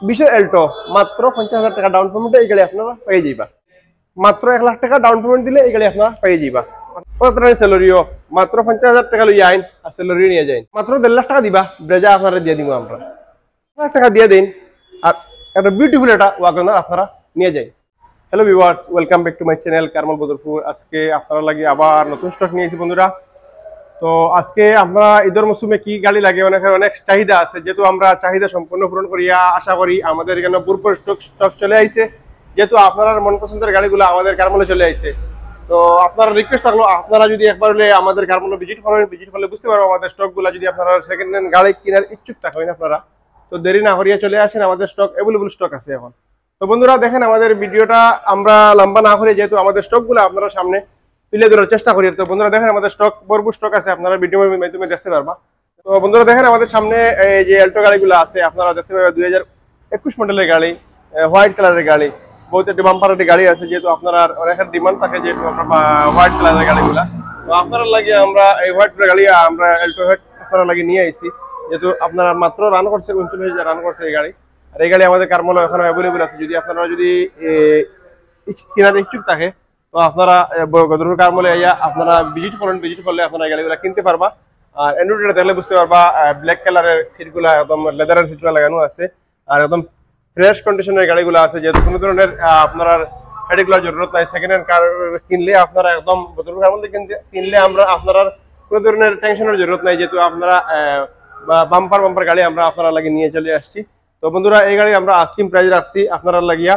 20 Alto মাত্র 50,000 টাকা down পেমেন্টে এই গাড়ি আপনারা পেয়ে যাইবা। মাত্র 1 লাখ টাকা ডাউন পেমেন্ট দিলে এই গাড়ি আপনারা পেয়ে যাইবা। সেলোরিও মাত্র 50,000 টাকা লই আইন আর সেলোরিও নিয়ে যাইন, মাত্র 1.5 লাখ টাকা দিবা, ব্রেজা আপনারা দিয়ে দিব আমরা। 1 লাখ টাকা দিয়ে দিন আর একটা বিউটিফুল একটা ওয়াগনার আপনারা নিয়ে যাই। Hello viewers, welcome back to my channel Karmal Badarpur. আজকে আপনারা লাগে আবার নতুন স্টক নিয়েছি বন্ধুরা। তো আজকে আমরা ঈদের মৌসুমে কি গাড়ি লাগে অনেক চাহিদা আছে, যেহেতু আমরা চাহিদা সম্পূর্ণ পূরণ করিয়া আশা করি আমাদের এখানে ভরপুর স্টক চলে আইছে। যেহেতু আপনারা মন পছন্দের গাড়িগুলো আমাদের কারমালে চলে আইছে, তো আপনারা রিকোয়েস্ট থাকলো আপনারা যদি একবার হলে আমাদের কারমালে ভিজিট করলে বুঝতে পারবো আমাদের স্টকগুলো। যদি আপনারা সেকেন্ড হ্যান্ড গাড়ি কেনার ইচ্ছুক থাকেন আপনারা, তো দেরি না করিয়া চলে আসেন, আমাদের স্টক অ্যাভেলেবল স্টক আছে এখন। তো বন্ধুরা দেখেন আমাদের ভিডিওটা আমরা লম্বা না করে, যেহেতু আমাদের স্টকগুলো আপনারা সামনে তুলে ধরার চেষ্টা করি। তো বন্ধুরা দেখেন আমাদের স্টক ভরপুর স্টক আছে, আপনারা ভিডিওর মাধ্যমে দেখতে পারবা। তো বন্ধুরা দেখেন আমাদের সামনে এই যে অল্টো গাড়িগুলো আছে, আপনারা দেখতে পাবেন 2021 মডেলের গাড়ি, হোয়াইট কালারের গাড়ি, বহুত একটি বাম্পার গাড়ি আছে। যেহেতু আপনারা অনেকের ডিমান্ড থাকে যেহেতু হোয়াইট কালারের গাড়িগুলা, তো আপনারা লাগিয়ে আমরা এই হোয়াইট গাড়ি আমরা অল্টো হোয়াইট আপনারা লাগিয়ে নিয়ে আইছি। যেহেতু আপনারা মাত্র রান করছে 39,000 রান করছে এই গাড়ি, আর এই গাড়ি আমাদের কারমালে এখন অ্যাভেলেবল আছে। যদি আপনারা যদি কেনার ইচ্ছুক থাকে তো আপনারা গদরপুর কারমালে আপনারা ভিজিট করলে আপনারা এই গাড়িগুলো কিনতে পারবা। আর অ্যান্ড্রয়েডটা দেখলে বুঝতে পারবা ব্ল্যাক কালারের সিটগুলা একদম লেদারের সিটগুলো লাগানো আছে, আর একদম ফ্রেশ কন্ডিশনের গাড়িগুলো আছে। যেহেতু কোনো ধরনের আপনার হেডেগুলোর জরুরত নাই। সেকেন্ড হ্যান্ড কার কিনলে আপনারা একদম গদরপুর কারমালে কিনলে আমরা আপনারা কোনো ধরনের টেনশনের জরুরত নাই, যেহেতু আপনারা বাম্পার গাড়ি আমরা আপনারা লাগে নিয়ে চলে আসছি। তো বন্ধুরা এই গাড়ি আমরা আস্কিং প্রাইস রাখছি আপনারা লাগিয়া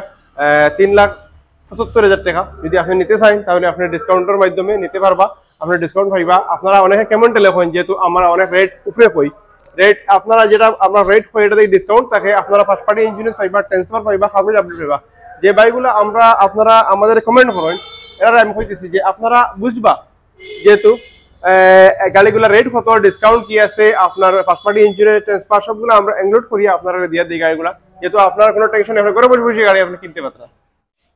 3,75,000 টাকা। যদি আপনি নিতে চান তাহলে আপনি ডিসকাউন্টের মাধ্যমে নিতে পারবা, আপনি ডিসকাউন্ট পাইবা। আপনারা অনেকে কেমন টেলিফোন, যেহেতু আমরা অনেক রেট উপরে হই, রেট আপনারা যেটা আমরা রেট হয় এটাতে ডিসকাউন্ট থাকে। আপনারা ফার্স্ট পার্টি ইন্স্যুরেন্স পাইবা, ট্রান্সফার পাইবা, কাগজ আপডেট পাইবা। যে বাইকগুলো আমরা আপনারা আমাদের কমেন্ট করেন এটা আমি কইতেছি যে আপনারা বুঝবা যেহেতু গাড়িগুলো রেট কত, ডিসকাউন্ট কি আছে, আপনার ফার্স্ট পার্টি ইন্স্যুরেন্স ট্রান্সফার সবগুলো আমরা ইনক্লুড করি আপনারা দিয়ে দিই গাড়িগুলো। যেহেতু আপনার কোনো টেনশন নেই, ঘরে বসে গাড়ি আপনি কিনতে পারবেন।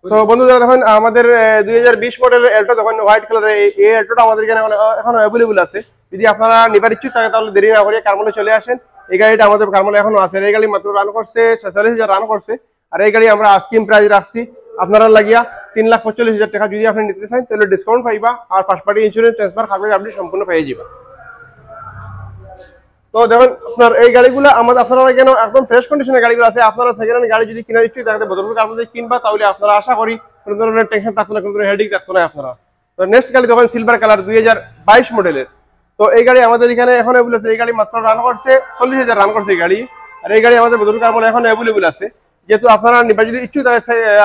তো বন্ধুরা দেখুন আমাদের 2020 মডেলের এল্টো দেখুন হোয়াইট কালারের এই এল্টোটা আমাদের এখানে এখন অ্যাভেলেবল আছে। যদি আপনারা নিবার ইচ্ছুক থাকে তাহলে দেরি না করে কারমালে চলে আসেন। এই গাড়িটা আমাদের কারমালে এখনো আছে। এই গাড়ি মাত্র রান করছে 46,000 রান করছে, আর এই গাড়ি আমরা আস্কিং প্রাইস রাখছি আপনারা লাগিয়া 3,45,000 টাকা। যদি আপনি নিতে চান তাহলে ডিসকাউন্ট পাইবা, আর ফার্স্ট পার্টি ইন্স্যুরেন্স ট্রান্সফার কাগজ আপনি সম্পূর্ণ পেয়ে যাবেন। তো দেখুন আপনার এই গাড়িগুলো আমাদের আপনারা কেন একদম ফ্রেশ কন্ডিশনের গাড়িগুলো আছে। আপনারা সেকেন্ড হ্যান্ড গাড়ি যদি কেনার ইচ্ছুক থাকে বদরপুর কারমালে কিনবা, তাহলে আপনারা আশা করি কোনো ধরনের টেনশন থাকতো না, কোনো ধরনের হেডেক থাকতো না আপনারা। তো নেক্সট গাড়ি দেখুন সিলভার কালার 2022 মডেলের। তো এই গাড়ি আমাদের এখানে এখন অ্যাভেলেবল আছে। এই গাড়ি মাত্র রান করছে 40,000 রান করছে এই গাড়ি, আর এই গাড়ি আমাদের বদরপুর কারমালে এখন অ্যাভেলেবল আছে। যেহেতু আপনারা নিবা যদি ইচ্ছুক থাকে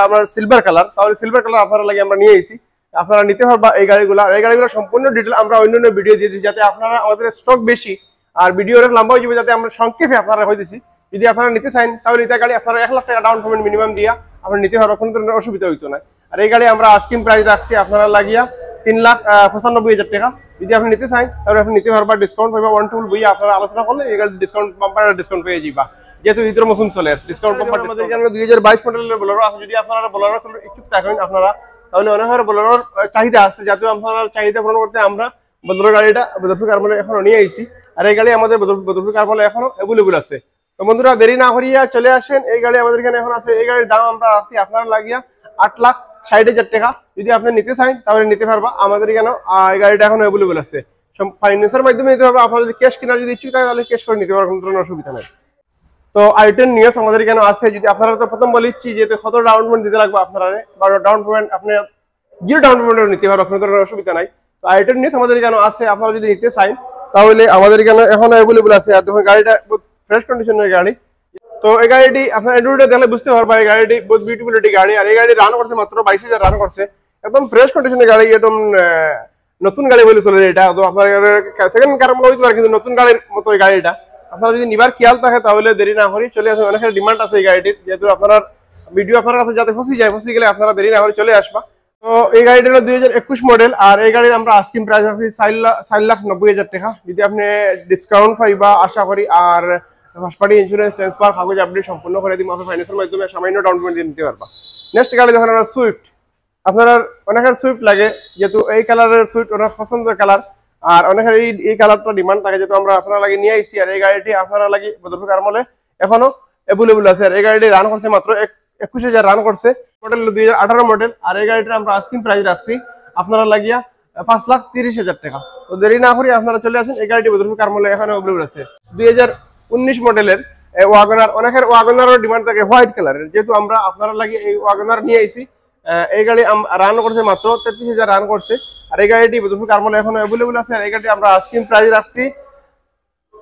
আমার সিলভার কালার, তাহলে সিলভার কালার আপনারা লাগে আমরা নিয়ে এসেছি, আপনারা নিতে পারবা এই গাড়িগুলো। এই গাড়িগুলো সম্পূর্ণ ডিটেল আমরা অন্যান্য ভিডিও দিয়ে দিচ্ছি, যাতে আপনারা আমাদের স্টক বেশি আর ভিডিও অনেক লম্বা হয়ে যাবে, যাতে আমরা সংক্ষেপে আপনারা হইতেছি। যদি আপনারা নিতে চান তাহলে এটা গাড়ি আপনারা 1 লাখ টাকা ডাউন পেমেন্ট মিনিমাম দিয়া আপনারা নিতে পারবেন, কোনো ধরনের অসুবিধা হইতো না। আর এই গাড়ি আমরা আস্কিং প্রাইস রাখছি আপনারা লাগিয়া 3,95,000 টাকা। যদি আপনি নিতে চান তাহলে আপনি নিতে পারবা, ডিসকাউন্ট পাইবা। ওয়ান টুল বইয়া আপনারা আলোচনা করলে এই গাড়ি ডিসকাউন্ট ডিসকাউন্ট পেয়ে যাবা, যেহেতু ঈদের মৌসুম চলে ডিসকাউন্ট বাম্পার। আমাদের এখানে 2022 মডেলের বোলেরো আছে। যদি আপনারা বোলেরো ইচ্ছুক থাকেন আপনারা, তাহলে অনেক বোলেরোর চাহিদা আছে, যাতে আপনারা চাহিদা পূরণ করতে আমরা বদরপুর গাড়িটা বদরপুর কারমালে এখনো নিয়ে আইছি। আর এই গাড়ি আমাদের বদরপুর কারমালে এখনো অ্যাভেলেবল আছে। তো বন্ধুরা দেরি না করিয়া চলে আসেন, এই গাড়ি আমাদের এখানে এখন আছে। এই গাড়ির দাম আমরা রাখছি আপনারা লাগিয়া 8,60,000 টাকা। যদি আপনি নিতে চান তাহলে নিতে পারবা আমাদের এখানে। এই গাড়িটা এখন অ্যাভেলেবল আছে, ফাইন্যান্সের মাধ্যমে নিতে পারবা। আপনারা যদি ক্যাশ কেনার যদি ইচ্ছুক থাকে তাহলে ক্যাশ করে নিতে পারবেন, কোনো ধরনের অসুবিধা নেই। তো i10 নিউজ আমাদের এখানে আছে। যদি আপনারা তো প্রথম বলেছি যে কত ডাউন পেমেন্ট দিতে লাগবে আপনারা, বা ডাউন পেমেন্ট আপনি 0 ডাউন পেমেন্ট নিতে পারবেন, কোনো ধরনের অসুবিধা নাই। তো i10 নিউজ আমাদের এখানে আছে, আপনারা যদি নিতে চান তাহলে আমাদের এখানে এখন অ্যাভেলেবল আছে। আর দেখুন গাড়িটা ফ্রেশ কন্ডিশনের গাড়ি। তো এই গাড়িটি আপনার অ্যান্ড্রয়েডে দেখলে বুঝতে পারবা এই গাড়িটি বহুত বিউটিফুল একটি গাড়ি। আর এই গাড়ি রান করছে মাত্র 22,000 রান করছে, একদম ফ্রেশ কন্ডিশনের গাড়ি, একদম নতুন গাড়ি বলে চলে এটা। তো আপনার সেকেন্ড কার মতো হইতে পারে, কিন্তু নতুন গাড়ির মতো এই গাড়িটা। আপনারা যদি নিবার খেয়াল থাকে তাহলে দেরি না করি চলে আসবেন। অনেকের ডিমান্ড আছে এই গাড়িটির, যেহেতু আপনার ভিডিও আপনার কাছে যাতে ফসি গেলে আপনারা দেরি না করে চলে আসবা। তো এই গাড়িটা হলো 2021 মডেল, আর এই গাড়ির আমরা আস্কিং প্রাইস আছে 4,90,000 টাকা। যদি আপনি ডিসকাউন্ট পাইবা আশা করি, আর ফার্স্ট পার্টি ইন্স্যুরেন্স ট্রান্সফার কাগজ আপডেট সম্পূর্ণ করে দিব, আপনি ফাইন্যান্সের মাধ্যমে সামান্য ডাউন পেমেন্ট দিয়ে নিতে পারবা। নেক্সট গাড়ি দেখেন আমরা সুইফট। আপনারা অনেকের সুইফট লাগে, যেহেতু এই কালারের সুইফট অনেক পছন্দের কালার, আর অনেকের এই কালারটা ডিমান্ড থাকে, যেহেতু আমরা আপনারা লাগে নিয়ে আইছি। আর এই গাড়িটি আপনারা লাগে বদরপুর কারমালে এখনো অ্যাভেলেবল আছে। আর এই গাড়িটি রান করছে মাত্র 21,000 রান করছে, মডেল 2018 মডেল। আর এই গাড়িটার আমরা আস্কিং প্রাইস রাখছি আপনারা লাগিয়া 5,30,000 টাকা। তো দেরি না করি আপনারা চলে আসেন, এই গাড়িটি বদরপুর কার মলে এখানে অ্যাভেলেবল আছে। 2019 মডেলের ওয়াগনার, অনেকের ওয়াগনারের ডিমান্ড থাকে হোয়াইট কালারের, যেহেতু আমরা আপনারা লাগিয়ে এই ওয়াগনার নিয়ে আইছি। এই গাড়ি রান করছে মাত্র 33,000 রান করছে। আর এই গাড়িটি বদরপুর কার মলে এখনো অ্যাভেলেবল আছে। আর এই গাড়িটি আমরা আস্কিং প্রাইস রাখছি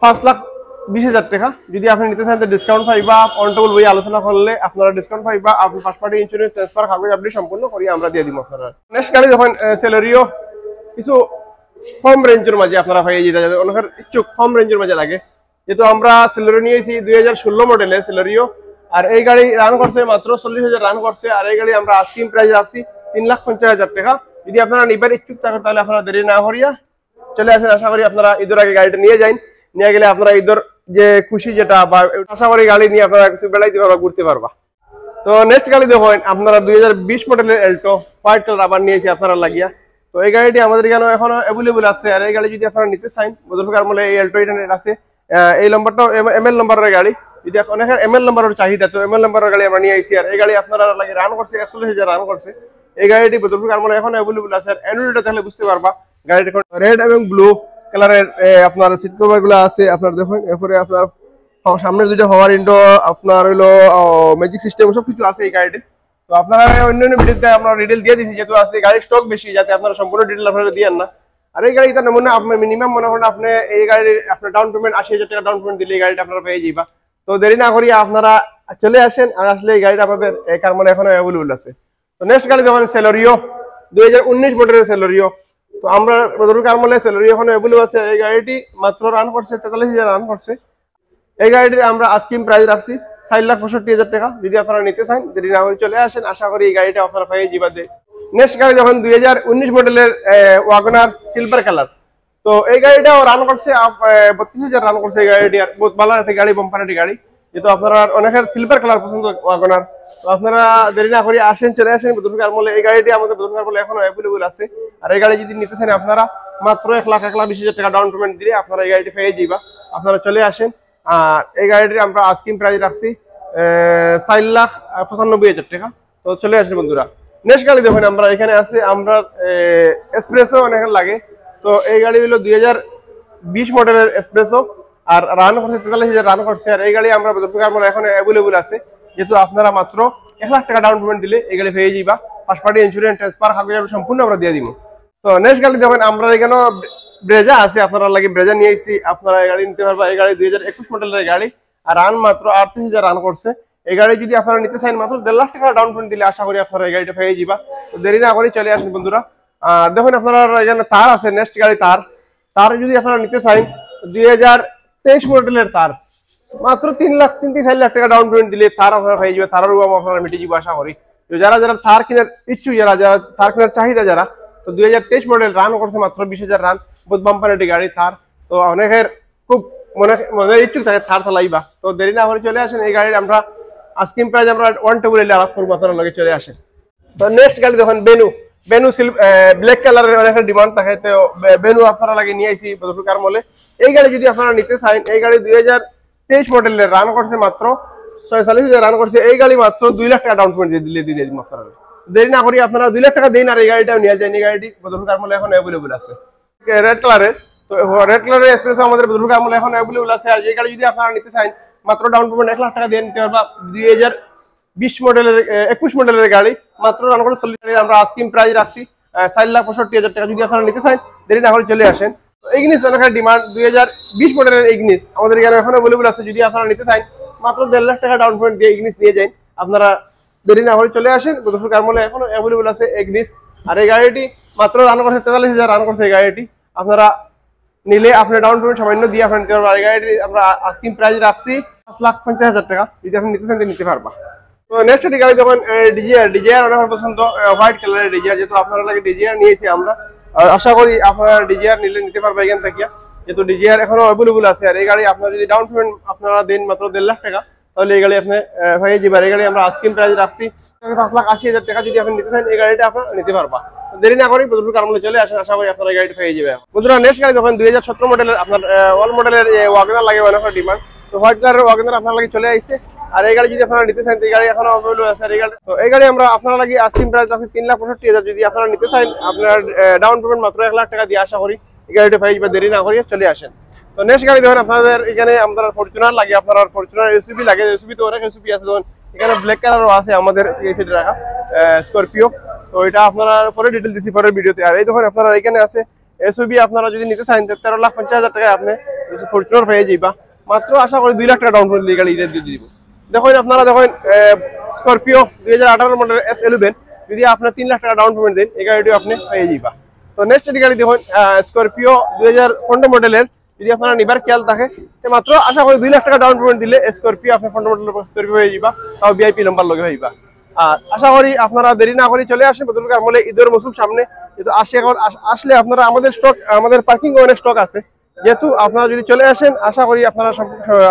5,20,000 টাকা। যদি আপনি নিতে চান তো ডিসকাউন্ট পাইবা, অন টেবল বই আলোচনা করলে আপনারা ডিসকাউন্ট পাইবা। আপনি ফার্স্ট পার্টি ইন্স্যুরেন্স ট্রান্সফার কাগজ আপনি সম্পূর্ণ করি আমরা দিয়ে দিব আপনারা। নেক্সট গাড়ি যখন সেলেরিও, কিছু কম রেঞ্জের মাঝে আপনারা পাই যেটা অনেকের একটু কম রেঞ্জের মাঝে লাগে, যেহেতু আমরা সেলেরিও নিয়েছি 2016 মডেলের সেলেরিও। আর এই গাড়ি রান করছে মাত্র 40,000 রান করছে। আর এই গাড়ি আমরা আস্কিং প্রাইস রাখছি 3,50,000 টাকা। যদি আপনারা নিবার ইচ্ছুক থাকেন তাহলে আপনারা দেরি না করিয়া চলে আসেন। আশা করি আপনারা ঈদের আগে গাড়িটা নিয়ে যান, নিয়ে গেলে আপনারা ঈদের যে খুশি যেটা বা আশা করি গাড়ি নিয়ে আপনারা কিছু বেড়াইতে পারবা, ঘুরতে পারবা। তো নেক্সট গাড়ি দেখেন আপনারা 2020 মডেলের এল্টো হোয়াইট কালার আবার নিয়েছি আপনারা লাগিয়া। তো এই গাড়িটি আমাদের এখানে এখনো অ্যাভেলেবল আছে। আর এই গাড়ি যদি আপনারা নিতে চান বদরপুর কার মলে এই এল্টো এটা আছে। এই নম্বরটাও ML নম্বরের গাড়ি, যদি অনেকের ML নম্বরের চাহিদা তো ML নম্বরের গাড়ি আমরা নিয়ে আইছি। আর এই গাড়ি আপনারা লাগে রান করছে 41,000 রান করছে। এই গাড়িটি বদরপুর কার মলে এখন অ্যাভেলেবল আছে। আর অ্যান্ড্রয়েডটা তাহলে বুঝতে পারবা গাড়িটা রেড এবং ব্লু কালারের আপনার সিট কভার গুলো আছে আপনার দেখুন। এরপরে আপনার সামনের যেটা হওয়ার উইন্ডো আপনার হইলো ম্যাজিক সিস্টেম সবকিছু আছে এই গাড়িতে। তো আপনারা অন্যান্য ভিডিওতে আমরা ডিটেল দিয়ে দিয়েছি, যেহেতু আছে গাড়ির স্টক বেশি, যাতে আপনারা সম্পূর্ণ ডিটেল আপনারা দিয়েন না। আর এই গাড়িটা নমুনা আপনার মিনিমাম মনে করেন আপনি এই গাড়ির আপনার ডাউন পেমেন্ট 80,000 টাকা ডাউন পেমেন্ট দিলে এই গাড়িটা আপনারা পেয়ে যাইবা। তো দেরি না করি আপনারা চলে আসেন, আর আসলে এই গাড়িটা আপনাদের এই কার মানে এখনো অ্যাভেলেবল আছে। তো নেক্সট গাড়ি দেখেন সেলেরিও 2019 মডেলের সেলেরিও। তো আমরা বদরপুর কার মলে সেলেরিও এখনো অ্যাভেলেবল আছে। এই গাড়িটি মাত্র রান করছে 43,000 রান করছে। এই গাড়িটির আমরা আস্কিং প্রাইস রাখছি 4,65,000 টাকা। যদি আপনারা নিতে চান দেরি না করে চলে আসেন, আশা করি এই গাড়িটা আপনারা পেয়ে যাবেন। নেক্সট গাড়ি যখন 2019 মডেলের ওয়াগনার সিলভার কালার। তো এই গাড়িটাও রান করছে 32,000 রান করছে। এই গাড়িটি বহুত ভালো একটা গাড়ি, বাম্পার একটা গাড়ি, যেহেতু আপনারা অনেকের সিলভার কালার পছন্দ ওয়াগনার। তো আপনারা দেরি না করে আসেন, চলে আসেন বদরপুর কার মলে। এই গাড়িটি আমাদের বদরপুর কার মলে এখনো অ্যাভেলেবল আছে। আর এই গাড়ি যদি নিতে চান আপনারা মাত্র 1,20,000 টাকা ডাউন পেমেন্ট দিলে আপনারা এই গাড়িটি পেয়ে যাবা। আপনারা চলে আসেন। আর এই গাড়িটির আমরা আস্কিং প্রাইস রাখছি 4,95,000 টাকা। তো চলে আসেন বন্ধুরা। নেক্সট গাড়ি দেখুন আমরা এখানে আছে আমরা এক্সপ্রেসো অনেকের লাগে। তো এই গাড়ি হলো 2020 মডেলের এক্সপ্রেসো। আর রান করছে 43,000 রান করছে। আর এই গাড়ি আমরা বদরপুর কার মলে এখন অ্যাভেলেবল আছে, যেহেতু আপনারা মাত্র 1,00,000 টাকা ডাউন পেমেন্ট দিলে এই গাড়ি পেয়ে যাবা। ফার্স্ট পার্টি ইন্স্যুরেন্স ট্রান্সফার কাগজ সম্পূর্ণ আমরা দিয়ে দিব। তো নেক্সট গাড়ি দেখেন আমরা এখানে ব্রেজা আছে আপনারা লাগে, ব্রেজা নিয়ে এসেছি আপনারা এই গাড়ি নিতে পারবা। এই গাড়ি 2021 মডেলের গাড়ি। আর রান মাত্র 38,000 রান করছে। এই গাড়ি যদি আপনারা নিতে চান মাত্র 1,50,000 টাকা ডাউন পেমেন্ট দিলে আশা করি আপনারা এই গাড়িটা পেয়ে যাবা। তো দেরি না করে চলে আসেন বন্ধুরা। আর দেখুন আপনারা এখানে তার আছে, নেক্সট গাড়ি তার যদি আপনারা নিতে চান 2023 মডেলের তার মাত্র 3,00,000 টাকা ডাউন পেমেন্ট দিলে তার আপনারা পেয়ে যাবে। তারের রুম আপনারা মিটে যাবো আশা করি। তো যারা যারা তার কেনার ইচ্ছুক, যারা তার কেনার চাহিদা যারা, তো 2023 মডেল রান করছে মাত্র 20,000 রান, বহুত বাম্পার একটি গাড়ি তার। তো অনেকের খুব মনে ইচ্ছুক থাকে তার চালাইবা। তো দেরি না করে চলে আসেন। এই গাড়ির আমরা আস্কিং প্রাইস আমরা অন টেবল আলাপ করবো, আপনারা লগে চলে আসেন। তো নেক্সট গাড়ি দেখেন বেনু ব্ল্যাক কালারের অনেকের ডিমান্ড থাকে। তো বেনু আপনারা লাগে নিয়ে আইছি বদরপুর কার মলে। এই গাড়ি যদি আপনারা নিতে চান, এই গাড়ি 2023 মডেলের রান করছে মাত্র 46,000 রান করছে। এই গাড়ি মাত্র 2,00,000 টাকা ডাউন পেমেন্ট দিয়ে দিন আপনারা। দেরি না করি আপনারা 2,00,000 টাকা দিন আর এই গাড়িটাও নিয়ে যান। এই গাড়িটি বদরপুর কার মলে এখন অ্যাভেলেবল আছে রেড কালারের। তো রেড কালারের এক্সপ্রেসো আমাদের বদরপুর কার মলে এখন অ্যাভেলেবল আছে। আর এই গাড়ি যদি আপনারা নিতে চান মাত্র ডাউন পেমেন্ট 1,00,000 টাকা দিয়ে নিতে পারবা। 2020 মডেলের 21 মডেলের গাড়ি মাত্র রান করে 40,000 আমরা আস্কিং প্রাইস রাখছি 4,65,000 টাকা। যদি আপনারা নিতে চান দেরি না করে চলে আসেন। তো ইগনিস অনেকের ডিমান্ড 2020 মডেলের ইগনিস আমাদের এখানে এখন অ্যাভেলেবল আছে। যদি আপনারা নিতে চান মাত্র 1,50,000 টাকা ডাউন পেমেন্ট দিয়ে ইগনিস নিয়ে যান। আপনারা দেরি না করে চলে আসেন, বদরপুর কার মলে এখন অ্যাভেলেবল আছে ইগনিস। আর এই গাড়িটি মাত্র রান করছে 43,000 রান করছে। এই গাড়িটি আপনারা নিলে আপনার ডাউন পেমেন্ট সামান্য দিয়ে আপনার নিতে পারবেন। এই গাড়িটি আমরা আস্কিং প্রাইস রাখছি 5,50,000 টাকা। যদি আপনি নিতে চান নিতে পারবা। তো নেক্সট গাড়ি যখন ডিজিআর অনেক পছন্দ হোয়াইট কালারের ডিজিআর, যেহেতু আপনারা লাগে ডিজিআর নিয়েছি আমরা। আশা করি আপনারা ডিজিআর নিলে নিতে পারবেন এখান থেকে, যেহেতু ডিজিআর এখনো অ্যাভেলেবল আছে। আর এই গাড়ি আপনারা যদি ডাউন পেমেন্ট আপনারা দিন মাত্র 1,50,000 টাকা, তাহলে এই গাড়ি আপনি হয়ে যাবে। এই গাড়ি আমরা আস্কিং প্রাইস রাখছি 5,80,000 টাকা। যদি আপনি নিতে চান এই গাড়িটা আপনারা নিতে পারবা। দেরি না করি বদরপুর কার মলে চলে আসেন, আশা করি আপনারা এই গাড়িটা পেয়ে যাবে। বন্ধুরা নেক্সট গাড়ি যখন 2017 মডেলের আপনার অল মডেলের ওয়াগনার লাগে অনেক ডিমান্ড। তো হোয়াইট কালারের ওয়াগনার আপনার লাগে চলে আসছে। আর এই গাড়ি যদি আপনারা নিতে চান এই গাড়ি এখনো অ্যাভেলেবল আছে। এই গাড়ি আমরা আপনারা লাগি আস্কিং প্রাইস আছে 3,65,000। যদি আপনারা নিতে চান আপনার ডাউন পেমেন্ট মাত্র 1 লাখ টাকা দিয়ে আশা করি এই গাড়িটা পাই বা দেরি না করিয়ে চলে আসেন। তো নেক্সট গাড়ি দেখুন আপনাদের এখানে আমাদের ফরচুনার লাগে, আপনার ফরচুনার এসইবি লাগে। এসইবি তো অনেক এসইবি আছে, ধরুন এখানে ব্ল্যাক কালারও আছে আমাদের এই সাইডে রাখা স্করপিও। তো এটা আপনারা পরে ডিটেল দিছি পরের ভিডিওতে। আর এই দেখুন আপনারা এখানে আছে এসইবি, আপনারা যদি নিতে চান 13,50,000 টাকায় আপনি ফরচুনার পেয়ে যাইবা মাত্র আশা করি 2 লাখ টাকা ডাউন পেমেন্ট গাড়ি এটা দিয়ে দিব। দেখুন আপনারা দেখুন স্করপিও 2018 মডেল S11 যদি আপনি 3 লাখ টাকা ডাউন পেমেন্ট দেন এই গাড়িটি আপনি পেয়ে যাইবা। তো নেক্সট এটি গাড়ি দেখুন স্করপিও 2015 মডেলের, যদি আপনারা নিবার খেয়াল থাকে মাত্র আশা করি 2 লাখ টাকা ডাউন পেমেন্ট দিলে স্করপিও আপনি 15 মডেলের স্করপিও হয়ে যাইবা, তাও ভিআইপি নাম্বার লগে হইবা। আর আশা করি আপনারা দেরি না করে চলে আসেন বদরপুর কারমলে ঈদের মৌসুম সামনে, যেহেতু আসলে আপনারা আমাদের স্টক আমাদের পার্কিং অনেক স্টক আছে, যেহেতু আপনারা যদি চলে আসেন আশা করি আপনারা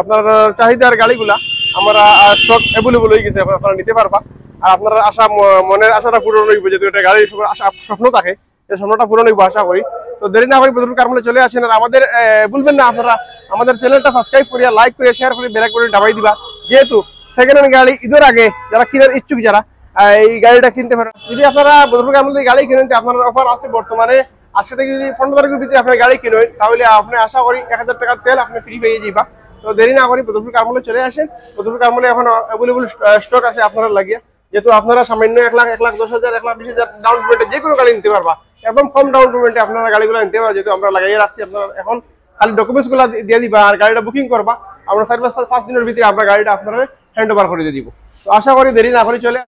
আপনার চাহিদার গাড়িগুলা আমরা স্টক অ্যাভেলেবল হয়ে গেছে, আপনারা নিতে পারবা। আর আপনার আশা মনের আশাটা পূরণ হইব, যেহেতু এটা গাড়ির স্বপ্ন থাকে এই স্বপ্নটা পূরণ হইব আশা করি। তো দেরি না করে বদরপুর কারমলে চলে আসেন। আর আমাদের বলবেন না আপনারা আমাদের চ্যানেলটা সাবস্ক্রাইব করিয়া লাইক করে শেয়ার করে বেল করে দাবাই দিবা, যেহেতু সেকেন্ড হ্যান্ড গাড়ি ঈদের আগে যারা কেনার ইচ্ছুক যারা এই গাড়িটা কিনতে পারেন। যদি আপনারা বদরপুর কারমলে গাড়ি কিনেন আপনার অফার আছে বর্তমানে, আজকে থেকে যদি 15 তারিখের ভিতরে আপনার গাড়ি কিনেন তাহলে আপনি আশা করি 1000 টাকার তেল আপনি ফ্রি পেয়ে যাইবা। তো দেরি না করি বদরপুর কারমলে চলে আসেন। বদরপুর কারমলে এখন অ্যাভেলেবল স্টক আছে আপনারা লাগিয়ে, যেহেতু আপনারা সামান্য 1 লাখ 1,10,000 1,20,000 ডাউন পেমেন্টে যে কোনো গাড়ি নিতে পারবা, একদম কম ডাউন পেমেন্টে আপনারা গাড়িগুলো নিতে পারবা, যেহেতু আমরা লাগাইয়ে রাখছি। আপনারা এখন খালি ডকুমেন্টস গুলো দিয়ে দিবা আর গাড়িটা বুকিং করবা, আমরা 4-5 দিনের ভিতরে আপনার গাড়িটা আপনারা হ্যান্ড ওভার করে দিয়ে দিব। তো আশা করি দেরি না করে চলে